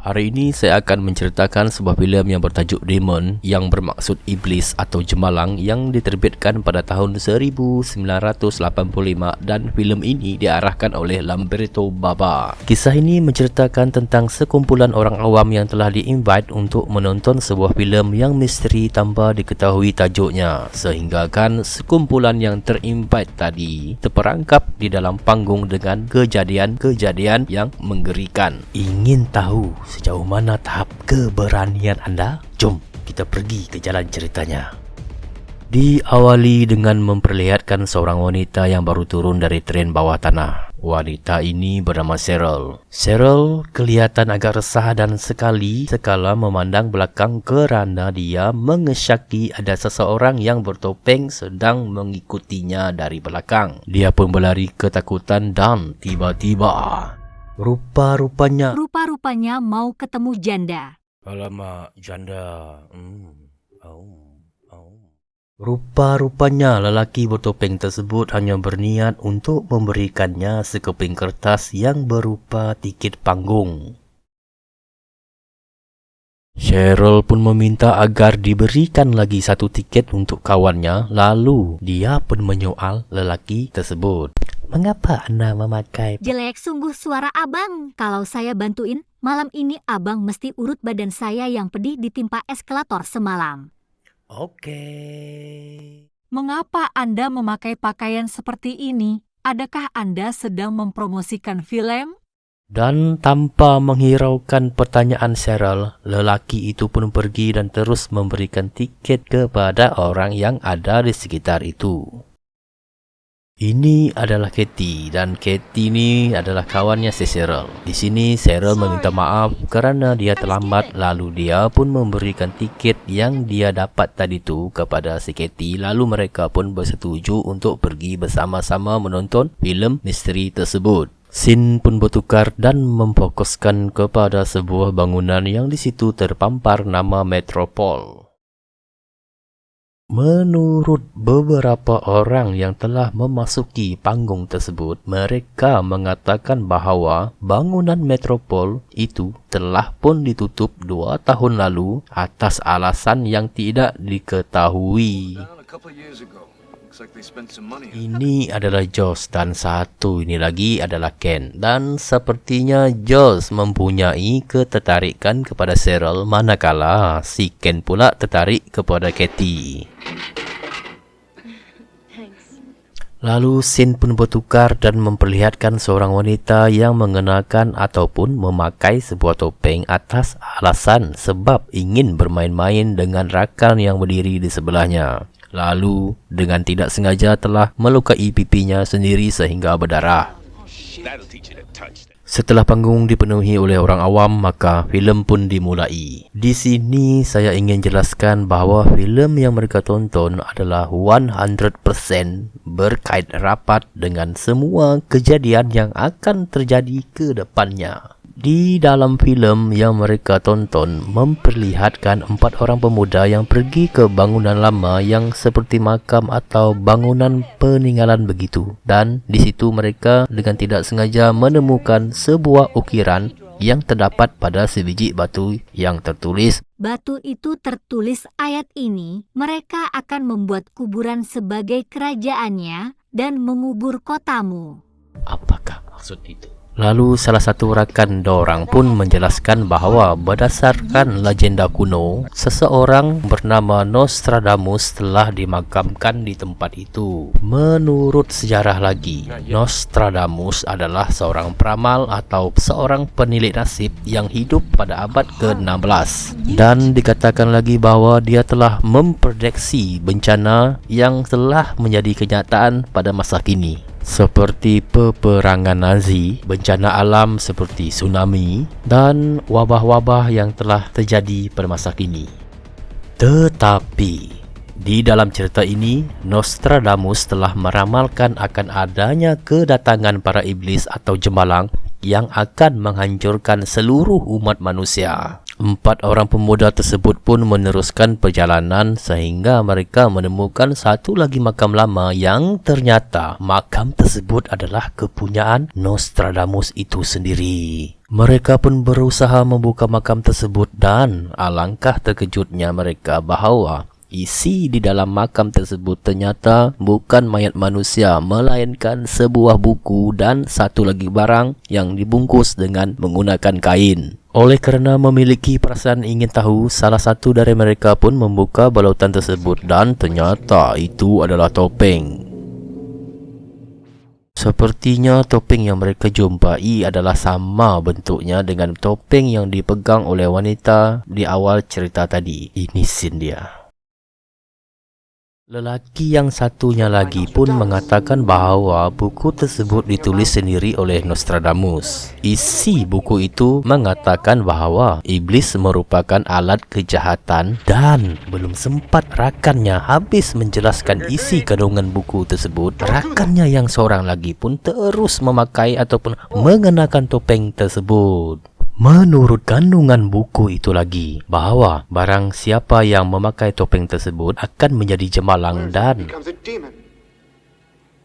Hari ini saya akan menceritakan sebuah filem yang bertajuk Demon yang bermaksud iblis atau jemalang yang diterbitkan pada tahun 1985 dan filem ini diarahkan oleh Lamberto Bava. Kisah ini menceritakan tentang sekumpulan orang awam yang telah di-invite untuk menonton sebuah filem yang misteri tanpa diketahui tajuknya, sehingga kan sekumpulan yang ter-invite tadi terperangkap di dalam panggung dengan kejadian-kejadian yang menggerikan. Ingin tahu sejauh mana tahap keberanian anda? Jom kita pergi ke jalan ceritanya. Diawali dengan memperlihatkan seorang wanita yang baru turun dari tren bawah tanah. Wanita ini bernama Cheryl. Cheryl kelihatan agak resah dan sekala memandang belakang kerana dia mengesyaki ada seseorang yang bertopeng sedang mengikutinya dari belakang. Dia pun berlari ketakutan dan tiba-tiba Rupa-rupanya mau ketemu janda. Alamak, janda. Rupa-rupanya lelaki bertopeng tersebut hanya berniat untuk memberikannya sekeping kertas yang berupa tiket panggung. Cheryl pun meminta agar diberikan lagi satu tiket untuk kawannya, lalu dia pun menyoal lelaki tersebut. Mengapa anda memakai... Jelek sungguh suara abang. Kalau saya bantuin, malam ini abang mesti urut badan saya yang pedih ditimpa eskalator semalam. Oke. Mengapa Anda memakai pakaian seperti ini? Adakah Anda sedang mempromosikan film? Dan tanpa menghiraukan pertanyaan Cheryl, lelaki itu pun pergi dan terus memberikan tiket kepada orang yang ada di sekitar itu. Ini adalah Katie dan Katie ini adalah kawannya si Cheryl. Di sini Cheryl meminta maaf kerana dia terlambat, lalu dia pun memberikan tiket yang dia dapat tadi tu kepada si Katie, lalu mereka pun bersetuju untuk pergi bersama-sama menonton filem misteri tersebut. Scene pun bertukar dan memfokuskan kepada sebuah bangunan yang di situ terpampar nama Metropol. Menurut beberapa orang yang telah memasuki panggung tersebut, mereka mengatakan bahawa bangunan Metropol itu telah pun ditutup 2 tahun lalu atas alasan yang tidak diketahui. Ini adalah Josh dan satu ini lagi adalah Ken, dan sepertinya Josh mempunyai ketertarikan kepada Cheryl, manakala si Ken pula tertarik kepada Katie. Lalu scene pun bertukar dan memperlihatkan seorang wanita yang mengenakan ataupun memakai sebuah topeng atas alasan sebab ingin bermain-main dengan rakan yang berdiri di sebelahnya. Lalu dengan tidak sengaja telah melukai pipinya sendiri sehingga berdarah. Setelah panggung dipenuhi oleh orang awam, maka filem pun dimulai. Di sini saya ingin jelaskan bahawa filem yang mereka tonton adalah 100% berkait rapat dengan semua kejadian yang akan terjadi ke depannya. Di dalam filem yang mereka tonton memperlihatkan 4 orang pemuda yang pergi ke bangunan lama yang seperti makam atau bangunan peninggalan begitu, dan di situ mereka dengan tidak sengaja menemukan sebuah ukiran yang terdapat pada sebiji batu yang tertulis, Batu itu tertulis ayat ini, mereka akan membuat kuburan sebagai kerajaannya dan mengubur kotamu. Apakah maksud itu? Lalu salah satu rakan dorang pun menjelaskan bahawa berdasarkan legenda kuno, seseorang bernama Nostradamus telah dimakamkan di tempat itu. Menurut sejarah lagi, Nostradamus adalah seorang peramal atau seorang penilik nasib yang hidup pada abad ke-16. Dan dikatakan lagi bahawa dia telah memprediksi bencana yang telah menjadi kenyataan pada masa kini, seperti peperangan Nazi, bencana alam seperti tsunami, dan wabah-wabah yang telah terjadi pada masa kini. Tetapi di dalam cerita ini, Nostradamus telah meramalkan akan adanya kedatangan para iblis atau jemalang yang akan menghancurkan seluruh umat manusia. Empat orang pemuda tersebut pun meneruskan perjalanan sehingga mereka menemukan satu lagi makam lama yang ternyata makam tersebut adalah kepunyaan Nostradamus itu sendiri. Mereka pun berusaha membuka makam tersebut dan alangkah terkejutnya mereka bahawa isi di dalam makam tersebut ternyata bukan mayat manusia melainkan sebuah buku dan satu lagi barang yang dibungkus dengan menggunakan kain. Oleh kerana memiliki perasaan ingin tahu, salah satu dari mereka pun membuka balutan tersebut dan ternyata itu adalah topeng. Sepertinya topeng yang mereka jumpai adalah sama bentuknya dengan topeng yang dipegang oleh wanita di awal cerita tadi. Ini scene dia. Lelaki yang satunya lagi pun mengatakan bahawa buku tersebut ditulis sendiri oleh Nostradamus. Isi buku itu mengatakan bahawa iblis merupakan alat kejahatan dan belum sempat rakannya habis menjelaskan isi kandungan buku tersebut, rakannya yang seorang lagi pun terus memakai ataupun mengenakan topeng tersebut. Menurut kandungan buku itu lagi, bahawa barang siapa yang memakai topeng tersebut akan menjadi jemalang dan becomes a demon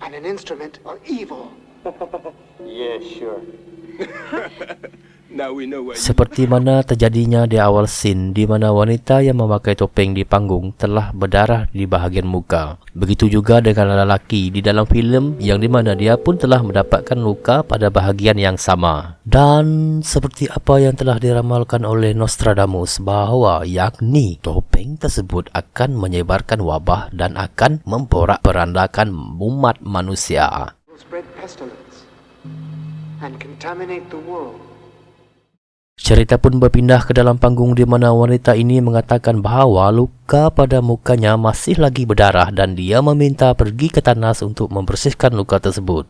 and an instrument of evil. Yeah, sure. Now we know why. seperti mana terjadinya di awal scene di mana wanita yang memakai topeng di panggung telah berdarah di bahagian muka. Begitu juga dengan lelaki di dalam filem yang di mana dia pun telah mendapatkan luka pada bahagian yang sama. Dan seperti apa yang telah diramalkan oleh Nostradamus bahawa yakni topeng tersebut akan menyebarkan wabah dan akan memporak-perandakan umat manusia. Will spread pestilence and contaminate the world. Cerita pun berpindah ke dalam panggung di mana wanita ini mengatakan bahawa luka pada mukanya masih lagi berdarah dan dia meminta pergi ke tandas untuk membersihkan luka tersebut.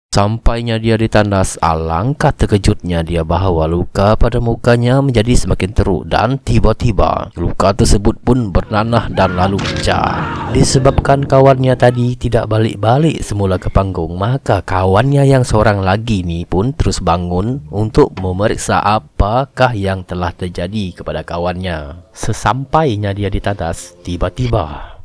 Sampainya dia di tandas, alangkah terkejutnya dia bahawa luka pada mukanya menjadi semakin teruk dan tiba-tiba luka tersebut pun bernanah dan lalu pecah. Disebabkan kawannya tadi tidak balik-balik semula ke panggung, maka kawannya yang seorang lagi ni pun terus bangun untuk memeriksa apakah yang telah terjadi kepada kawannya. Sesampainya dia di tandas, tiba-tiba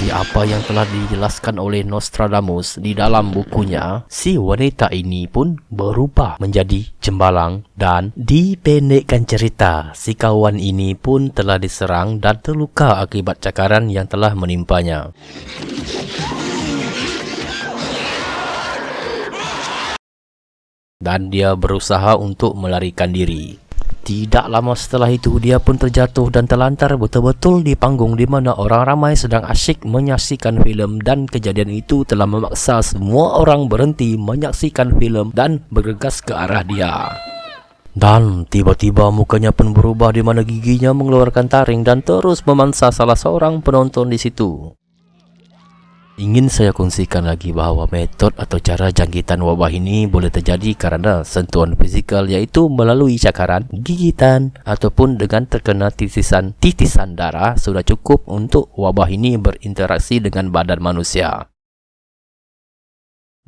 seperti apa yang telah dijelaskan oleh Nostradamus di dalam bukunya, si wanita ini pun berubah menjadi jembalang dan dipendekkan cerita, si kawan ini pun telah diserang dan terluka akibat cakaran yang telah menimpanya. Dan dia berusaha untuk melarikan diri. Tidak lama setelah itu, dia pun terjatuh dan terlantar betul-betul di panggung di mana orang ramai sedang asyik menyaksikan filem dan kejadian itu telah memaksa semua orang berhenti menyaksikan filem dan bergegas ke arah dia. Dan tiba-tiba mukanya pun berubah di mana giginya mengeluarkan taring dan terus memangsa salah seorang penonton di situ. Ingin saya kongsikan lagi bahawa metod atau cara jangkitan wabah ini boleh terjadi kerana sentuhan fizikal, iaitu melalui cakaran, gigitan ataupun dengan terkena titisan darah sudah cukup untuk wabah ini berinteraksi dengan badan manusia.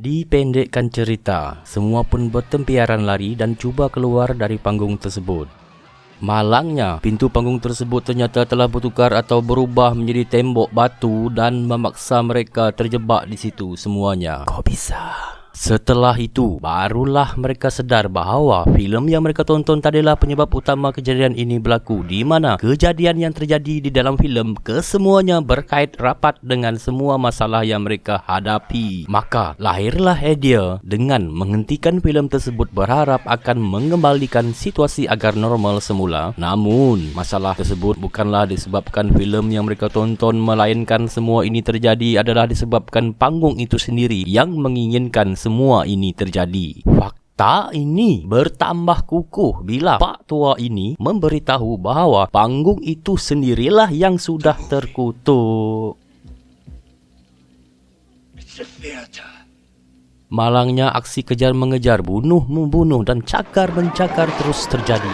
Dipendekkan cerita, semua pun bertempiaran lari dan cuba keluar dari panggung tersebut. Malangnya, pintu panggung tersebut ternyata telah bertukar atau berubah menjadi tembok batu dan memaksa mereka terjebak di situ semuanya. Kok bisa? Setelah itu, barulah mereka sedar bahawa filem yang mereka tonton tadilah penyebab utama kejadian ini berlaku, di mana kejadian yang terjadi di dalam filem kesemuanya berkait rapat dengan semua masalah yang mereka hadapi. Maka lahirlah idea dengan menghentikan filem tersebut berharap akan mengembalikan situasi agar normal semula. Namun, masalah tersebut bukanlah disebabkan filem yang mereka tonton, melainkan semua ini terjadi adalah disebabkan panggung itu sendiri yang menginginkan semua ini terjadi. Fakta ini bertambah kukuh bila Pak Tua ini memberitahu bahawa panggung itu sendirilah yang sudah terkutuk. Malangnya aksi kejar-mengejar, bunuh-membunuh dan cakar-mencakar terus terjadi.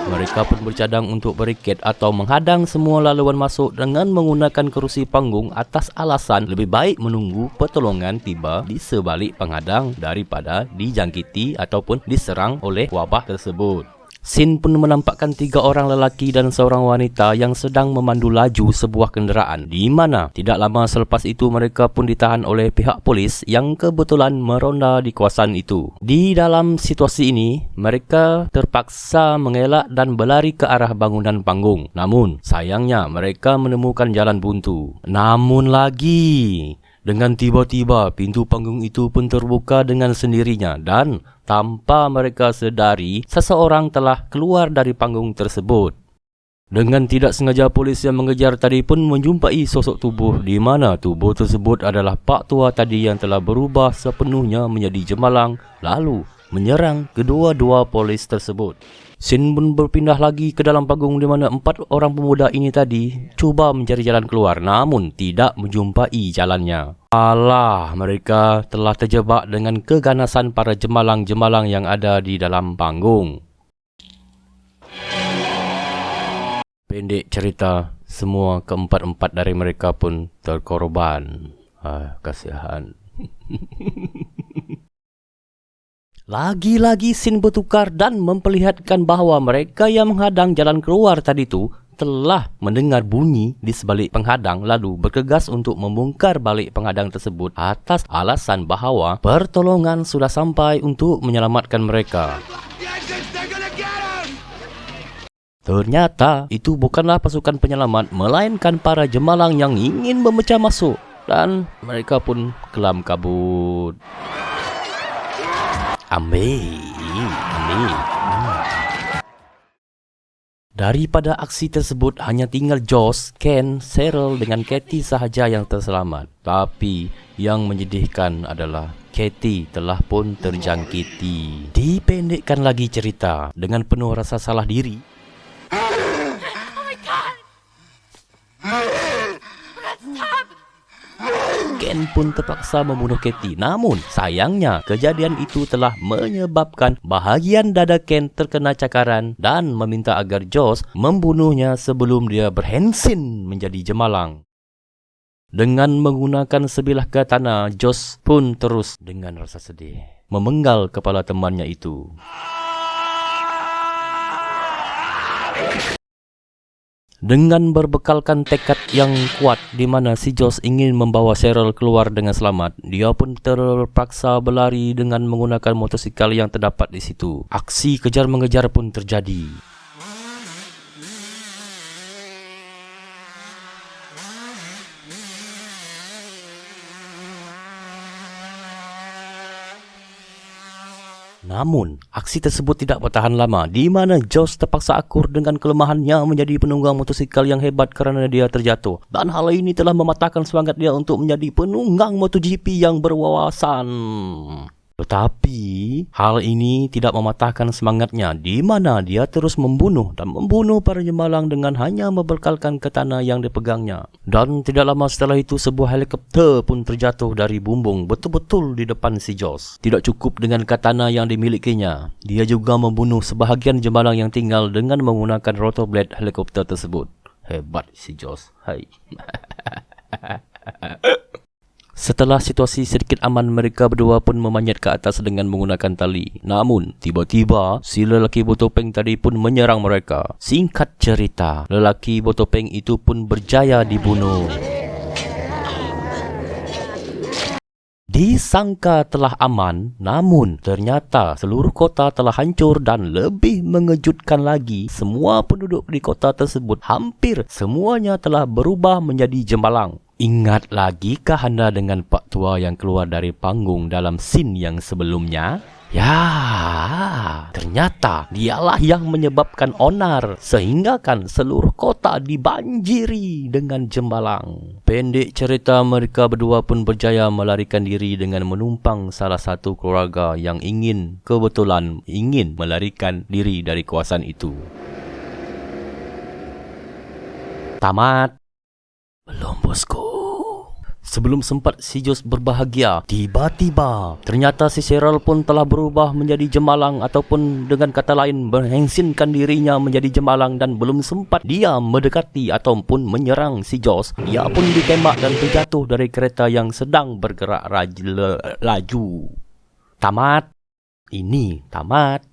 Mereka pun bercadang untuk bariket atau menghadang semua laluan masuk dengan menggunakan kerusi panggung atas alasan lebih baik menunggu pertolongan tiba di sebalik penghadang daripada dijangkiti ataupun diserang oleh wabah tersebut. Scene pun menampakkan 3 orang lelaki dan seorang wanita yang sedang memandu laju sebuah kenderaan, di mana tidak lama selepas itu mereka pun ditahan oleh pihak polis yang kebetulan meronda di kawasan itu. Di dalam situasi ini, mereka terpaksa mengelak dan berlari ke arah bangunan panggung. Namun, sayangnya mereka menemukan jalan buntu. Namun lagi, dengan tiba-tiba pintu panggung itu pun terbuka dengan sendirinya dan tanpa mereka sedari, seseorang telah keluar dari panggung tersebut. Dengan tidak sengaja, polis yang mengejar tadi pun menjumpai sosok tubuh di mana tubuh tersebut adalah pak tua tadi yang telah berubah sepenuhnya menjadi jemalang lalu menyerang kedua-dua polis tersebut. Scene pun berpindah lagi ke dalam panggung di mana 4 orang pemuda ini tadi cuba mencari jalan keluar namun tidak menjumpai jalannya. Alah, mereka telah terjebak dengan keganasan para jemalang-jemalang yang ada di dalam panggung. Pendek cerita, semua keempat-empat dari mereka pun terkorban. Kasihan. Lagi-lagi scene bertukar dan memperlihatkan bahawa mereka yang menghadang jalan keluar tadi tu telah mendengar bunyi di sebalik penghadang lalu bergegas untuk membongkar balik penghadang tersebut atas alasan bahawa pertolongan sudah sampai untuk menyelamatkan mereka. Ternyata itu bukanlah pasukan penyelamat melainkan para jemalang yang ingin memecah masuk dan mereka pun kelam kabut. Ambil. Daripada aksi tersebut hanya tinggal Josh, Ken, Cheryl dengan Katie sahaja yang terselamat. Tapi yang menyedihkan adalah Katie telah pun terjangkiti. Dipendekkan lagi cerita dengan penuh rasa salah diri. Ken pun terpaksa membunuh Katie. Namun sayangnya kejadian itu telah menyebabkan bahagian dada Ken terkena cakaran dan meminta agar Josh membunuhnya sebelum dia berhensin menjadi jemalang. Dengan menggunakan sebilah katana, Josh pun terus dengan rasa sedih memenggal kepala temannya itu. Dengan berbekalkan tekad yang kuat di mana si Josh ingin membawa Cheryl keluar dengan selamat, dia pun terpaksa berlari dengan menggunakan motosikal yang terdapat di situ. Aksi kejar-mengejar pun terjadi. Namun, aksi tersebut tidak bertahan lama di mana Josh terpaksa akur dengan kelemahannya menjadi penunggang motosikal yang hebat kerana dia terjatuh. Dan hal ini telah mematahkan semangat dia untuk menjadi penunggang MotoGP yang berwawasan. Tetapi, hal ini tidak mematahkan semangatnya di mana dia terus membunuh para jemalang dengan hanya membekalkan katana yang dipegangnya. Dan tidak lama setelah itu sebuah helikopter pun terjatuh dari bumbung betul-betul di depan si Josh. Tidak cukup dengan katana yang dimilikinya, dia juga membunuh sebahagian jemalang yang tinggal dengan menggunakan rotor blade helikopter tersebut. Hebat si Josh. Hai. Setelah situasi sedikit aman, mereka berdua pun memanjat ke atas dengan menggunakan tali. Namun, tiba-tiba, si lelaki bertopeng tadi pun menyerang mereka. Singkat cerita, lelaki bertopeng itu pun berjaya dibunuh. Disangka telah aman, namun ternyata seluruh kota telah hancur dan lebih mengejutkan lagi, semua penduduk di kota tersebut hampir semuanya telah berubah menjadi jemalang. Ingat lagikah anda dengan pak tua yang keluar dari panggung dalam scene yang sebelumnya? Ya, ternyata dialah yang menyebabkan onar sehingga kan seluruh kota dibanjiri dengan jemalang. Pendek cerita, mereka berdua pun berjaya melarikan diri dengan menumpang salah satu keluarga yang kebetulan ingin melarikan diri dari kawasan itu. Tamat. Belum bosku. Sebelum sempat si Jos berbahagia, tiba-tiba ternyata si Cheryl pun telah berubah menjadi jemalang, ataupun dengan kata lain menghengsinkan dirinya menjadi jemalang, dan belum sempat dia mendekati ataupun menyerang si Jos, dia pun ditembak dan terjatuh dari kereta yang sedang bergerak laju. Tamat. Ini tamat.